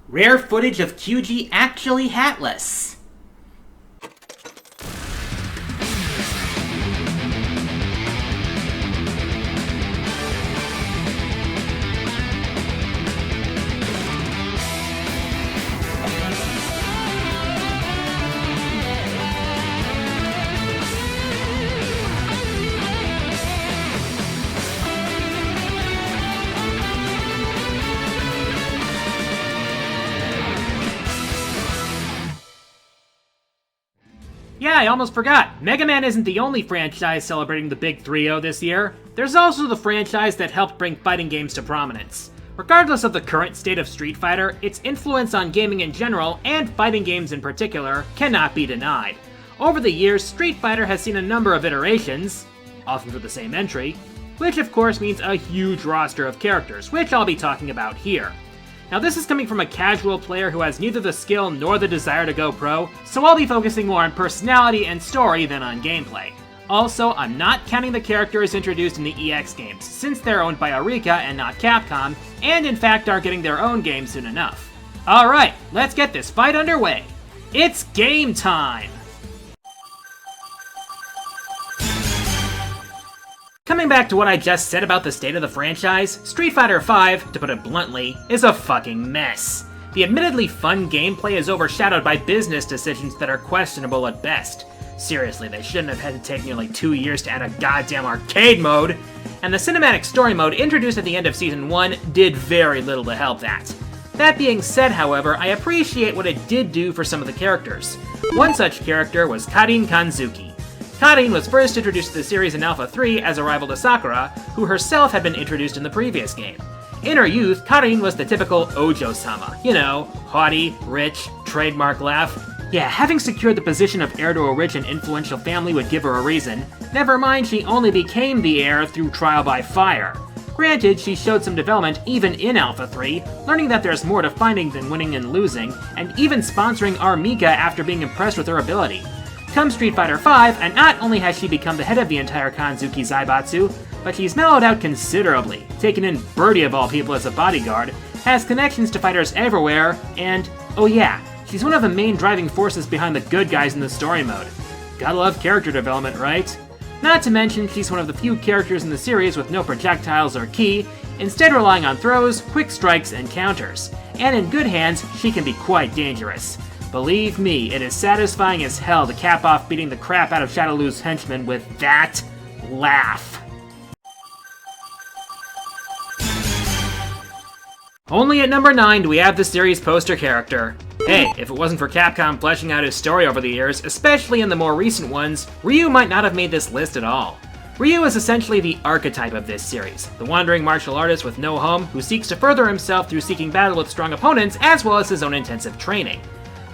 Rare footage of QG actually hatless. Yeah, I almost forgot. Mega Man isn't the only franchise celebrating the Big 3-0 this year. There's also the franchise that helped bring fighting games to prominence. Regardless of the current state of Street Fighter, its influence on gaming in general, and fighting games in particular, cannot be denied. Over the years, Street Fighter has seen a number of iterations, often for the same entry, which of course means a huge roster of characters, which I'll be talking about here. Now this is coming from a casual player who has neither the skill nor the desire to go pro, so I'll be focusing more on personality and story than on gameplay. Also, I'm not counting the characters introduced in the EX games, since they're owned by Arika and not Capcom, and in fact are getting their own game soon enough. Alright, let's get this fight underway. It's game time! Coming back to what I just said about the state of the franchise, Street Fighter V, to put it bluntly, is a fucking mess. The admittedly fun gameplay is overshadowed by business decisions that are questionable at best. Seriously, they shouldn't have had to take nearly 2 years to add a goddamn arcade mode! And the cinematic story mode introduced at the end of Season 1 did very little to help that. That being said, however, I appreciate what it did do for some of the characters. One such character was Karin Kanzuki. Karin was first introduced to the series in Alpha 3 as a rival to Sakura, who herself had been introduced in the previous game. In her youth, Karin was the typical Ojo-sama. You know, haughty, rich, trademark laugh. Yeah, having secured the position of heir to a rich and influential family would give her a reason. Never mind, she only became the heir through trial by fire. Granted, she showed some development even in Alpha 3, learning that there's more to fighting than winning and losing, and even sponsoring Armika after being impressed with her ability. Come Street Fighter V, and not only has she become the head of the entire Kanzuki Zaibatsu, but she's mellowed out considerably, taking in Birdie of all people as a bodyguard, has connections to fighters everywhere, and, oh yeah, she's one of the main driving forces behind the good guys in the story mode. Gotta love character development, right? Not to mention, she's one of the few characters in the series with no projectiles or ki, instead relying on throws, quick strikes, and counters. And in good hands, she can be quite dangerous. Believe me, it is satisfying as hell to cap off beating the crap out of Shadowloo's henchmen with that laugh. Only at number 9 do we have the series poster character. Hey, if it wasn't for Capcom fleshing out his story over the years, especially in the more recent ones, Ryu might not have made this list at all. Ryu is essentially the archetype of this series, the wandering martial artist with no home who seeks to further himself through seeking battle with strong opponents as well as his own intensive training.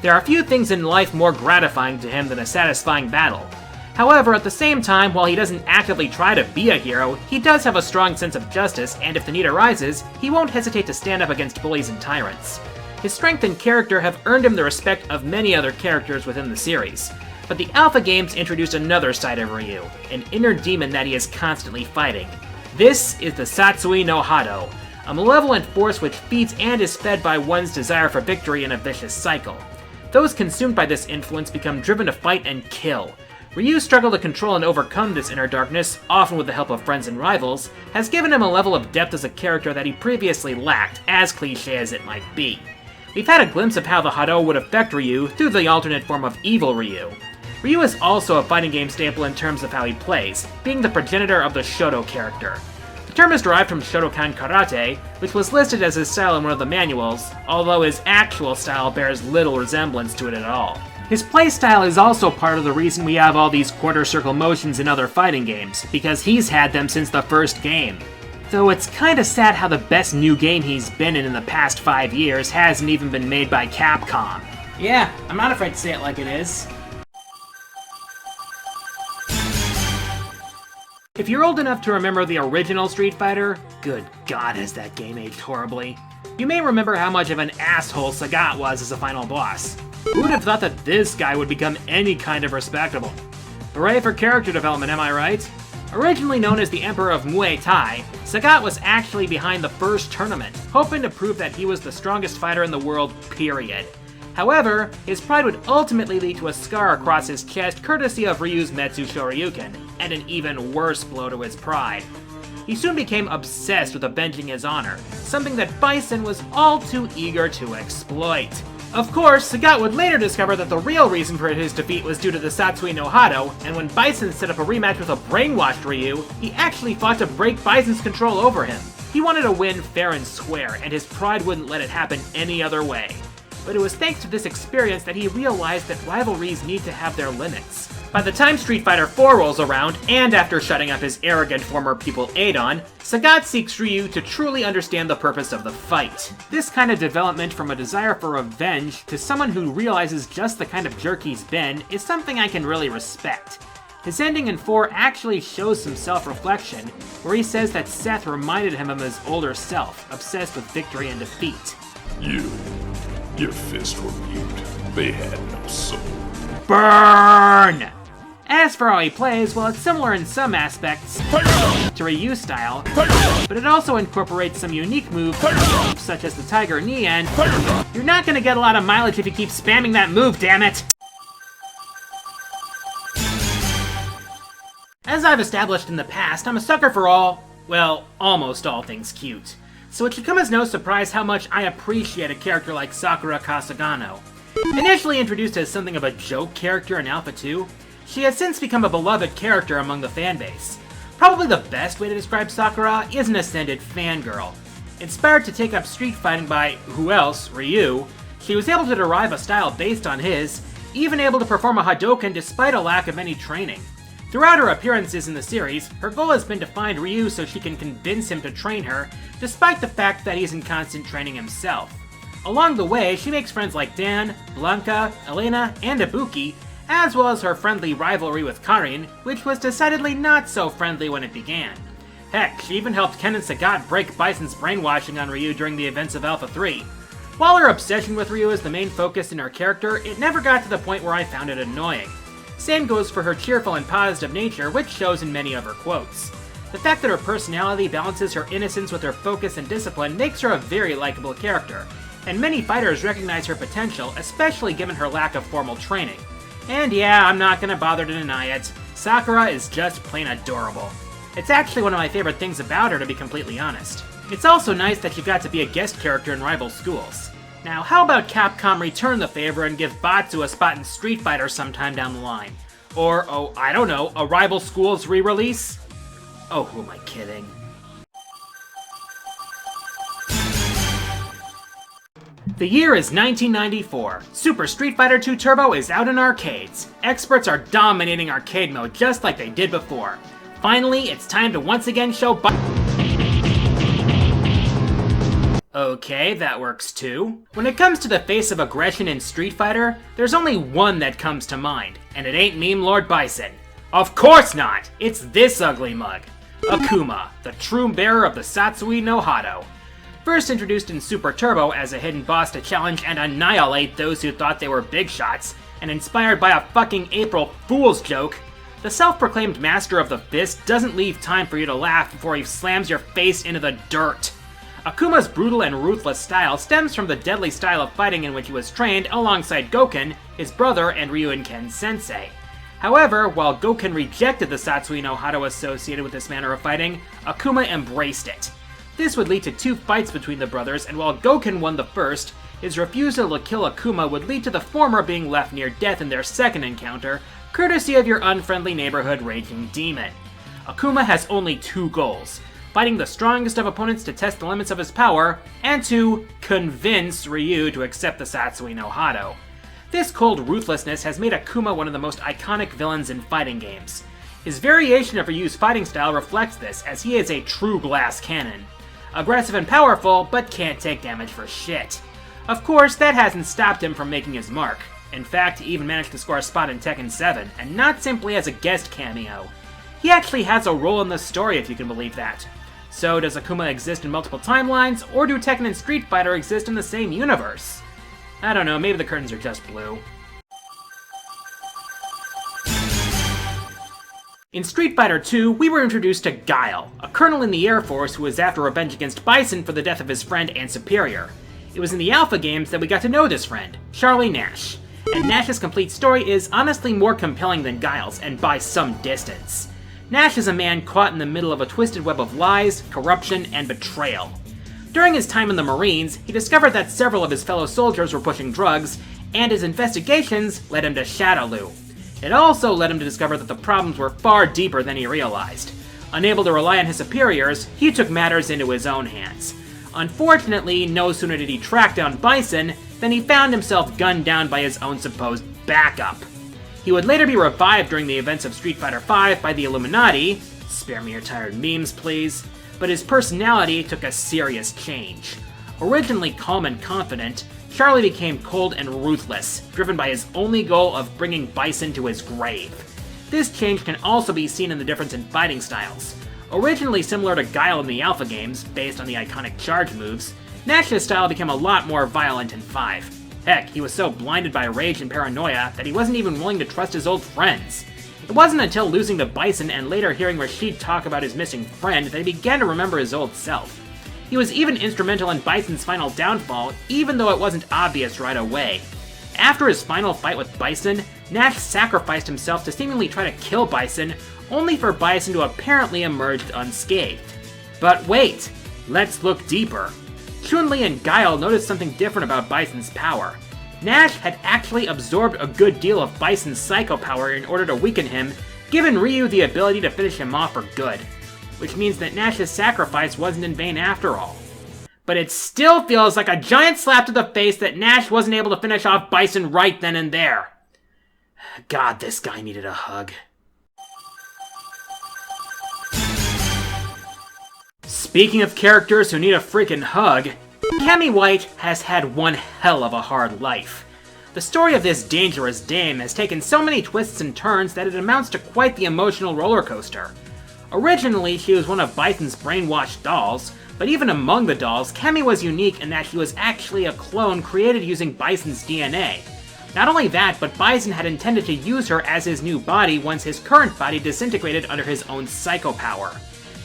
There are few things in life more gratifying to him than a satisfying battle. However, at the same time, while he doesn't actively try to be a hero, he does have a strong sense of justice, and if the need arises, he won't hesitate to stand up against bullies and tyrants. His strength and character have earned him the respect of many other characters within the series. But the Alpha games introduced another side of Ryu, an inner demon that he is constantly fighting. This is the Satsui no Hado, a malevolent force which feeds and is fed by one's desire for victory in a vicious cycle. Those consumed by this influence become driven to fight and kill. Ryu's struggle to control and overcome this inner darkness, often with the help of friends and rivals, has given him a level of depth as a character that he previously lacked, as cliché as it might be. We've had a glimpse of how the Hado would affect Ryu through the alternate form of Evil Ryu. Ryu is also a fighting game staple in terms of how he plays, being the progenitor of the Shoto character. The term is derived from Shotokan Karate, which was listed as his style in one of the manuals, although his actual style bears little resemblance to it at all. His playstyle is also part of the reason we have all these quarter-circle motions in other fighting games, because he's had them since the first game. Though it's kinda sad how the best new game he's been in the past 5 years hasn't even been made by Capcom. Yeah, I'm not afraid to say it like it is. If you're old enough to remember the original Street Fighter, good god has that game aged horribly. You may remember how much of an asshole Sagat was as a final boss. Who would have thought that this guy would become any kind of respectable? Hooray for character development, am I right? Originally known as the Emperor of Muay Thai, Sagat was actually behind the first tournament, hoping to prove that he was the strongest fighter in the world, period. However, his pride would ultimately lead to a scar across his chest courtesy of Ryu's Metsu Shoryuken, and an even worse blow to his pride. He soon became obsessed with avenging his honor, something that Bison was all too eager to exploit. Of course, Sagat would later discover that the real reason for his defeat was due to the Satsui no Hado, and when Bison set up a rematch with a brainwashed Ryu, he actually fought to break Bison's control over him. He wanted to win fair and square, and his pride wouldn't let it happen any other way. But it was thanks to this experience that he realized that rivalries need to have their limits. By the time Street Fighter IV rolls around, and after shutting up his arrogant former pupil Adon, Sagat seeks Ryu to truly understand the purpose of the fight. This kind of development from a desire for revenge to someone who realizes just the kind of jerk he's been is something I can really respect. His ending in 4 actually shows some self-reflection, where he says that Seth reminded him of his older self, obsessed with victory and defeat. Your fists were mute. They had no soul. Burn! As for how he plays, well, it's similar in some aspects to Ryu's style, but it also incorporates some unique moves, such as the Tiger Knee, and you're not gonna get a lot of mileage if you keep spamming that move, damn it! As I've established in the past, I'm a sucker for almost all things cute. So it should come as no surprise how much I appreciate a character like Sakura Kasagano. Initially introduced as something of a joke character in Alpha 2, she has since become a beloved character among the fanbase. Probably the best way to describe Sakura is an ascended fangirl. Inspired to take up street fighting by, who else, Ryu, she was able to derive a style based on his, even able to perform a Hadouken despite a lack of any training. Throughout her appearances in the series, her goal has been to find Ryu so she can convince him to train her, despite the fact that he's in constant training himself. Along the way, she makes friends like Dan, Blanca, Elena, and Ibuki, as well as her friendly rivalry with Karin, which was decidedly not so friendly when it began. Heck, she even helped Ken and Sagat break Bison's brainwashing on Ryu during the events of Alpha 3. While her obsession with Ryu is the main focus in her character, it never got to the point where I found it annoying. Same goes for her cheerful and positive nature, which shows in many of her quotes. The fact that her personality balances her innocence with her focus and discipline makes her a very likable character, and many fighters recognize her potential, especially given her lack of formal training. And yeah, I'm not gonna bother to deny it, Sakura is just plain adorable. It's actually one of my favorite things about her, to be completely honest. It's also nice that she got to be a guest character in rival schools. Now, how about Capcom return the favor and give Batsu a spot in Street Fighter sometime down the line? Or, oh, I don't know, a rival school's re-release? Oh, who am I kidding? The year is 1994. Super Street Fighter 2 Turbo is out in arcades. Experts are dominating arcade mode just like they did before. Finally, it's time to once again show Okay, that works too. When it comes to the face of aggression in Street Fighter, there's only one that comes to mind, and it ain't Meme Lord Bison. Of course not! It's this ugly mug. Akuma, the true bearer of the Satsui no Hado. First introduced in Super Turbo as a hidden boss to challenge and annihilate those who thought they were big shots, and inspired by a fucking April Fool's joke, the self-proclaimed master of the fist doesn't leave time for you to laugh before he slams your face into the dirt. Akuma's brutal and ruthless style stems from the deadly style of fighting in which he was trained alongside Goken, his brother and Ryuen Ken sensei. However, while Goken rejected the Satsui no Hado associated with this manner of fighting, Akuma embraced it. This would lead to 2 fights between the brothers, and while Goken won the first, his refusal to kill Akuma would lead to the former being left near death in their second encounter, courtesy of your unfriendly neighborhood raging demon. Akuma has only 2 goals: fighting the strongest of opponents to test the limits of his power, and to convince Ryu to accept the Satsui no Hado. This cold ruthlessness has made Akuma one of the most iconic villains in fighting games. His variation of Ryu's fighting style reflects this, as he is a true glass cannon. Aggressive and powerful, but can't take damage for shit. Of course, that hasn't stopped him from making his mark. In fact, he even managed to score a spot in Tekken 7, and not simply as a guest cameo. He actually has a role in the story, if you can believe that. So does Akuma exist in multiple timelines, or do Tekken and Street Fighter exist in the same universe? I don't know, maybe the curtains are just blue. In Street Fighter II, we were introduced to Guile, a colonel in the Air Force who was after revenge against Bison for the death of his friend and superior. It was in the Alpha games that we got to know this friend, Charlie Nash. And Nash's complete story is honestly more compelling than Guile's, and by some distance. Nash is a man caught in the middle of a twisted web of lies, corruption, and betrayal. During his time in the Marines, he discovered that several of his fellow soldiers were pushing drugs, and his investigations led him to Shadowloo. It also led him to discover that the problems were far deeper than he realized. Unable to rely on his superiors, he took matters into his own hands. Unfortunately, no sooner did he track down Bison than he found himself gunned down by his own supposed backup. He would later be revived during the events of Street Fighter V by the Illuminati, spare me your tired memes please, but his personality took a serious change. Originally calm and confident, Charlie became cold and ruthless, driven by his only goal of bringing Bison to his grave. This change can also be seen in the difference in fighting styles. Originally similar to Guile in the Alpha games, based on the iconic charge moves, Nash's style became a lot more violent in 5. Heck, he was so blinded by rage and paranoia that he wasn't even willing to trust his old friends. It wasn't until losing to Bison and later hearing Rashid talk about his missing friend that he began to remember his old self. He was even instrumental in Bison's final downfall, even though it wasn't obvious right away. After his final fight with Bison, Nash sacrificed himself to seemingly try to kill Bison, only for Bison to apparently emerge unscathed. But wait, let's look deeper. Chun-Li and Guile noticed something different about Bison's power. Nash had actually absorbed a good deal of Bison's psycho power in order to weaken him, giving Ryu the ability to finish him off for good. Which means that Nash's sacrifice wasn't in vain after all. But it still feels like a giant slap to the face that Nash wasn't able to finish off Bison right then and there. God, this guy needed a hug. Speaking of characters who need a freaking hug, Cammy White has had one hell of a hard life. The story of this dangerous dame has taken so many twists and turns that it amounts to quite the emotional roller coaster. Originally, she was one of Bison's brainwashed dolls, but even among the dolls, Cammy was unique in that she was actually a clone created using Bison's DNA. Not only that, but Bison had intended to use her as his new body once his current body disintegrated under his own psycho power.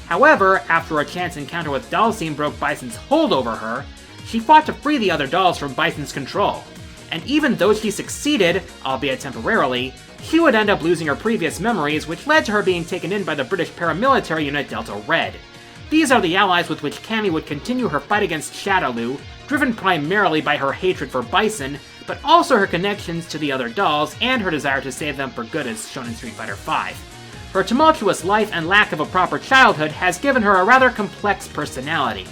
However, after a chance encounter with Dhalsim broke Bison's hold over her, she fought to free the other dolls from Bison's control. And even though she succeeded, albeit temporarily, she would end up losing her previous memories, which led to her being taken in by the British paramilitary unit Delta Red. These are the allies with which Cammy would continue her fight against Shadowloo, driven primarily by her hatred for Bison, but also her connections to the other dolls and her desire to save them for good as shown in Street Fighter V. Her tumultuous life and lack of a proper childhood has given her a rather complex personality.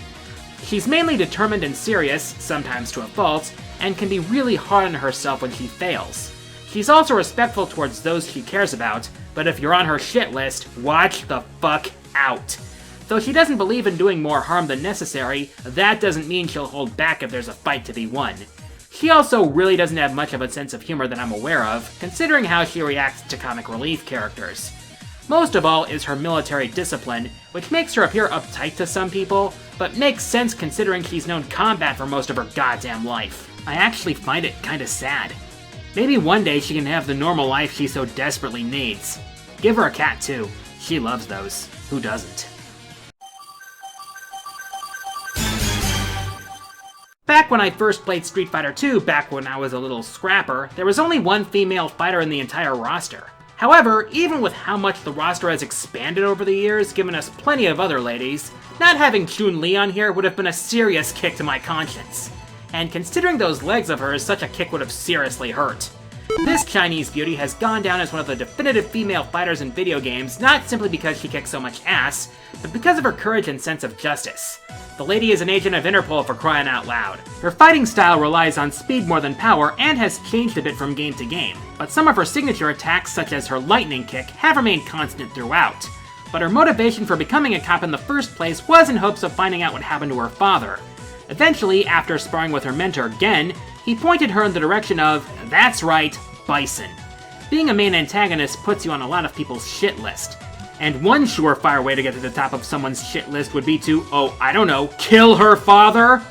She's mainly determined and serious, sometimes to a fault, and can be really hard on herself when she fails. She's also respectful towards those she cares about, but if you're on her shit list, watch the fuck out. Though she doesn't believe in doing more harm than necessary, that doesn't mean she'll hold back if there's a fight to be won. She also really doesn't have much of a sense of humor that I'm aware of, considering how she reacts to comic relief characters. Most of all is her military discipline, which makes her appear uptight to some people, but makes sense considering she's known combat for most of her goddamn life. I actually find it kinda sad. Maybe one day she can have the normal life she so desperately needs. Give her a cat too. She loves those. Who doesn't? Back when I first played Street Fighter II, back when I was a little scrapper, there was only one female fighter in the entire roster. However, even with how much the roster has expanded over the years, giving us plenty of other ladies, not having Chun-Li on here would have been a serious kick to my conscience. And considering those legs of hers, such a kick would have seriously hurt. This Chinese beauty has gone down as one of the definitive female fighters in video games, not simply because she kicks so much ass, but because of her courage and sense of justice. The lady is an agent of Interpol for crying out loud. Her fighting style relies on speed more than power and has changed a bit from game to game, but some of her signature attacks, such as her lightning kick, have remained constant throughout. But her motivation for becoming a cop in the first place was in hopes of finding out what happened to her father. Eventually, after sparring with her mentor, Gen, he pointed her in the direction of, that's right, Bison. Being a main antagonist puts you on a lot of people's shit list. And one surefire way to get to the top of someone's shit list would be to, oh, I don't know, kill her father?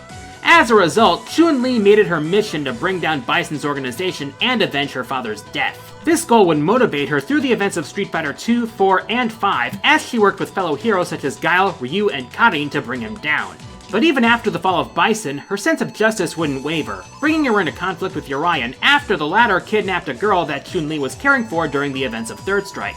As a result, Chun-Li made it her mission to bring down Bison's organization and avenge her father's death. This goal would motivate her through the events of Street Fighter 2, 4, and 5 as she worked with fellow heroes such as Guile, Ryu, and Karin to bring him down. But even after the fall of Bison, her sense of justice wouldn't waver, bringing her into conflict with Urian after the latter kidnapped a girl that Chun-Li was caring for during the events of Third Strike.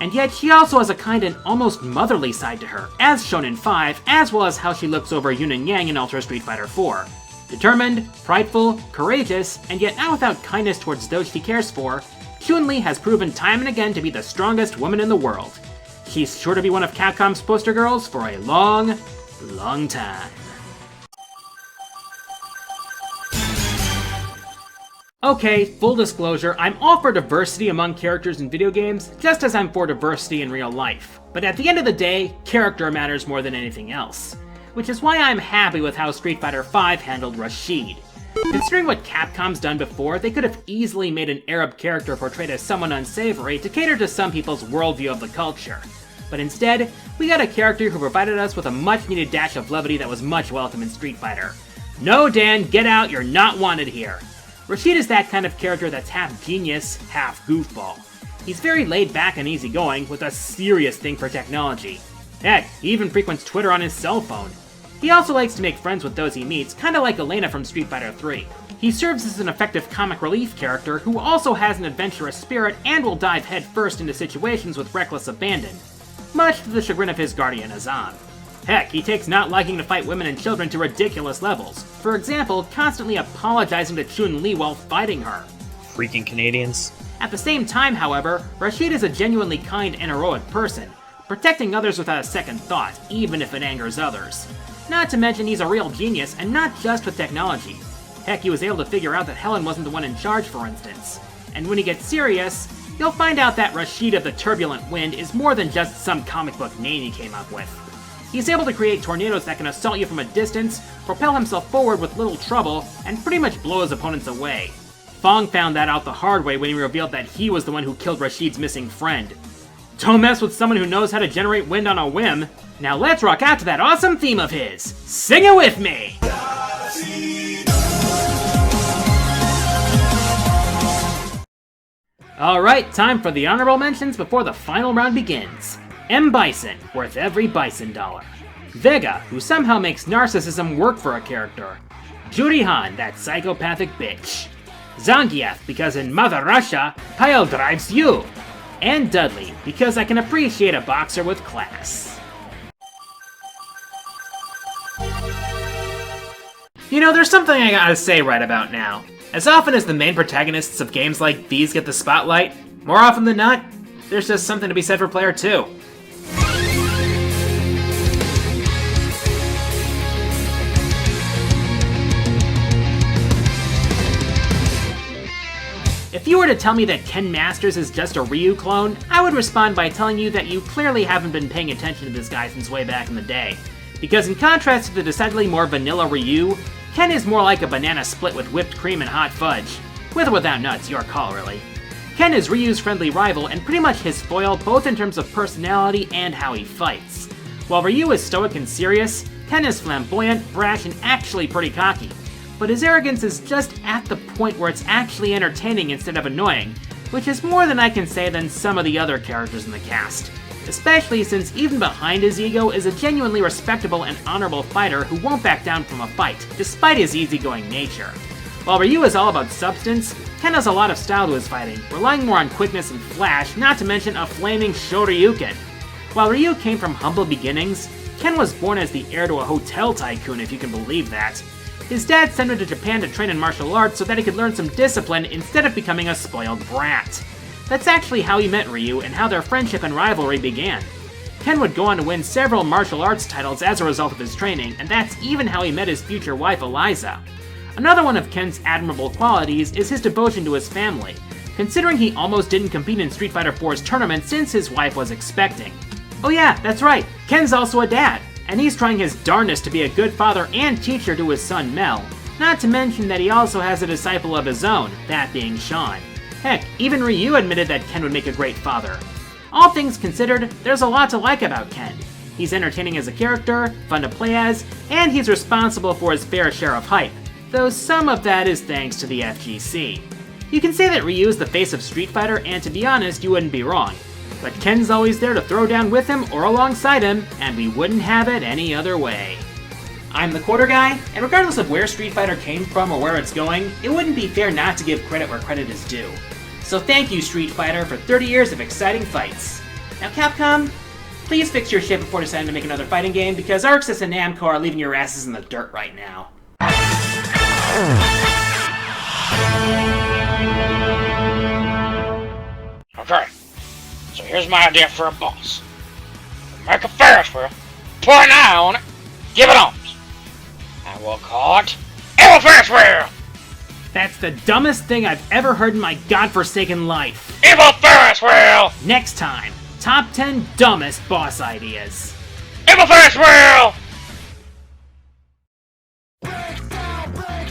And yet she also has a kind and almost motherly side to her, as shown in 5, as well as how she looks over Yin and Yang in Ultra Street Fighter 4. Determined, prideful, courageous, and yet not without kindness towards those she cares for, Chun-Li has proven time and again to be the strongest woman in the world. She's sure to be one of Capcom's poster girls for a long, long time. Okay, full disclosure, I'm all for diversity among characters in video games, just as I'm for diversity in real life. But at the end of the day, character matters more than anything else. Which is why I'm happy with how Street Fighter V handled Rashid. Considering what Capcom's done before, they could have easily made an Arab character portrayed as someone unsavory to cater to some people's worldview of the culture. But instead, we got a character who provided us with a much-needed dash of levity that was much welcome in Street Fighter. No, Dan, get out, you're not wanted here. Rashid is that kind of character that's half genius, half goofball. He's very laid back and easygoing, with a serious thing for technology. Heck, he even frequents Twitter on his cell phone. He also likes to make friends with those he meets, kinda like Elena from Street Fighter 3. He serves as an effective comic relief character who also has an adventurous spirit and will dive headfirst into situations with reckless abandon, much to the chagrin of his guardian Azam. Heck, he takes not liking to fight women and children to ridiculous levels. For example, constantly apologizing to Chun-Li while fighting her. Freaking Canadians. At the same time, however, Rashid is a genuinely kind and heroic person, protecting others without a second thought, even if it angers others. Not to mention he's a real genius, and not just with technology. Heck, he was able to figure out that Helen wasn't the one in charge, for instance. And when he gets serious, you'll find out that Rashid of the Turbulent Wind is more than just some comic book name he came up with. He's able to create tornadoes that can assault you from a distance, propel himself forward with little trouble, and pretty much blow his opponents away. Fong found that out the hard way when he revealed that he was the one who killed Rashid's missing friend. Don't mess with someone who knows how to generate wind on a whim. Now let's rock out to that awesome theme of his. Sing it with me! Alright, time for the honorable mentions before the final round begins. M. Bison, worth every Bison dollar. Vega, who somehow makes narcissism work for a character. Jurihan, that psychopathic bitch. Zangief, because in Mother Russia, Pyle drives you. And Dudley, because I can appreciate a boxer with class. You know, there's something I gotta say right about now. As often as the main protagonists of games like these get the spotlight, more often than not, there's just something to be said for Player 2. If you were to tell me that Ken Masters is just a Ryu clone, I would respond by telling you that you clearly haven't been paying attention to this guy since way back in the day. Because in contrast to the decidedly more vanilla Ryu, Ken is more like a banana split with whipped cream and hot fudge. With or without nuts, your call really. Ken is Ryu's friendly rival and pretty much his foil both in terms of personality and how he fights. While Ryu is stoic and serious, Ken is flamboyant, brash, and actually pretty cocky. But his arrogance is just at the point where it's actually entertaining instead of annoying, which is more than I can say than some of the other characters in the cast. Especially since even behind his ego is a genuinely respectable and honorable fighter who won't back down from a fight, despite his easygoing nature. While Ryu is all about substance, Ken has a lot of style to his fighting, relying more on quickness and flash, not to mention a flaming Shoryuken. While Ryu came from humble beginnings, Ken was born as the heir to a hotel tycoon, if you can believe that. His dad sent him to Japan to train in martial arts so that he could learn some discipline instead of becoming a spoiled brat. That's actually how he met Ryu and how their friendship and rivalry began. Ken would go on to win several martial arts titles as a result of his training, and that's even how he met his future wife Eliza. Another one of Ken's admirable qualities is his devotion to his family, considering he almost didn't compete in Street Fighter 4's tournament since his wife was expecting. Oh yeah, that's right, Ken's also a dad, and he's trying his darndest to be a good father and teacher to his son Mel, not to mention that he also has a disciple of his own, that being Sean. Heck, even Ryu admitted that Ken would make a great father. All things considered, there's a lot to like about Ken. He's entertaining as a character, fun to play as, and he's responsible for his fair share of hype, though some of that is thanks to the FGC. You can say that Ryu is the face of Street Fighter, and to be honest, you wouldn't be wrong. But Ken's always there to throw down with him or alongside him, and we wouldn't have it any other way. I'm the quarter guy, and regardless of where Street Fighter came from or where it's going, it wouldn't be fair not to give credit where credit is due. So thank you, Street Fighter, for 30 years of exciting fights. Now Capcom, please fix your shit before deciding to make another fighting game, because Arxis and Namco are leaving your asses in the dirt right now. Okay, so here's my idea for a boss. Make a Ferris wheel, put an eye on it, give it arms, and we'll call it Evil Ferris Wheel! That's the dumbest thing I've ever heard in my godforsaken life. Evil Ferris Wheel! Next time, top 10 dumbest boss ideas. Evil Ferris Wheel! Break down.